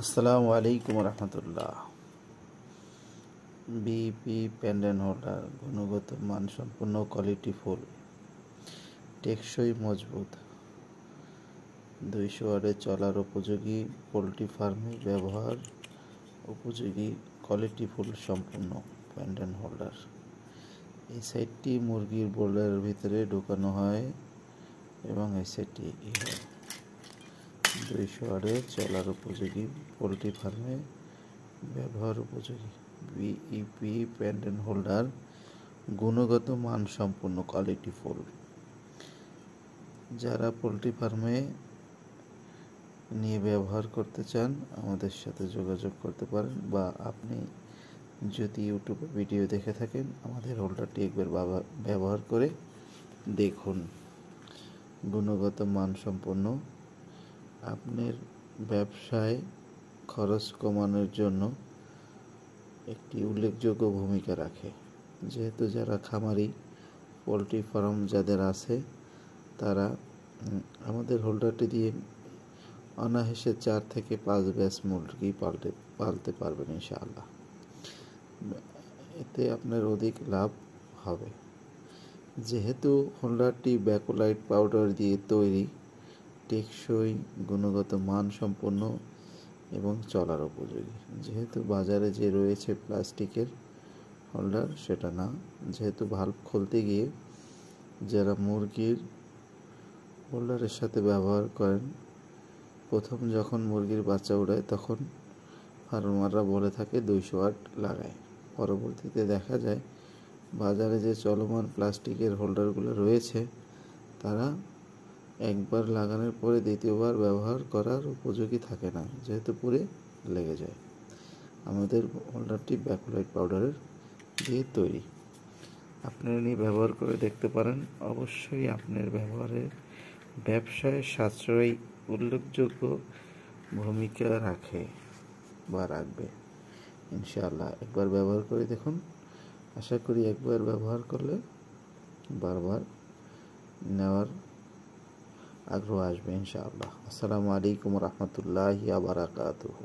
আসসালামু আলাইকুম রহমতুল্লাহ। BP pendant holder গুণগত মানসম্পন্ন কোয়ালিটি ফুল, টেকসই মজবুত, 200 ওয়ার্ডে চলার উপযোগী, পোলট্রি ফার্মে ব্যবহার উপযোগী কোয়ালিটি ফুল সম্পূর্ণ পেন্ডেন্ট হোল্ডার। এই সাইডটি মুরগির বোর্ডের ভিতরে ঢোকানো হয় এবং এই সাইডটি 200 ওয়ার্ডে চলার উপযোগী, পোলট্রি ফার্মে ব্যবহার উপযোগী বিইপি পেন্ডেন্ট হোল্ডার গুণগত মানসম্পন্ন কোয়ালিটি ফুল। যারা পোলট্রি ফার্মে নিয়ে ব্যবহার করতে চান আমাদের সাথে যোগাযোগ করতে পারেন, বা আপনি যদি ইউটিউবে ভিডিও দেখে থাকেন আমাদের হোল্ডারটি একবার ব্যবহার করে দেখুন। গুণগত মানসম্পন্ন, আপনার ব্যবসায় খরচ কমানোর জন্য একটি উল্লেখযোগ্য ভূমিকা রাখে। যেহেতু যারা খামারি পোলট্রি ফার্ম যাদের আছে তারা আমাদের হোল্ডারটি দিয়ে অনায়াসে 4 থেকে 5 ব্যাচ মুরগি পালতে পারবেন ইনশাআল্লাহ। এতে আপনার অধিক লাভ হবে। যেহেতু হোল্ডারটি ব্যাকোলাইট পাউডার দিয়ে তৈরি, টেকসই, গুণগত মান সম্পন্ন এবং চলার উপযোগী। যেহেতু বাজারে যে রয়েছে প্লাস্টিকের হোল্ডার সেটা না। যেহেতু ভাল্ব খুলতে গিয়ে যারা মুরগির হোল্ডারের সাথে ব্যবহার করেন, প্রথম যখন মুরগির বাচ্চা উড়ায় তখন ফার্মাররা বলে থাকে 200 ওয়াট লাগায়। পরবর্তীতে দেখা যায় বাজারে যে চলমান প্লাস্টিকের হোল্ডারগুলো রয়েছে তারা একবার লাগানোর পরে দ্বিতীয়বার ব্যবহার করার উপযোগী থাকে না, যেহেতু পুড়ে লেগে যায়। আমাদের হোল্ডারটি ব্যাকলাইট পাউডারের দিয়ে তৈরি। আপনারা নিয়ে ব্যবহার করে দেখতে পারেন। অবশ্যই আপনার ব্যবসায় সাশ্রয়ী উল্লেখযোগ্য ভূমিকা রাখে বা রাখবে ইনশাআল্লাহ। একবার ব্যবহার করে দেখুন। আশা করি একবার ব্যবহার করলে বারবার নেওয়ার আগ্রহ আসবে ইনশাআল্লাহ। আসসালামু আলাইকুম রহমতুল্লাহি ওয়া বারাকাতুহু।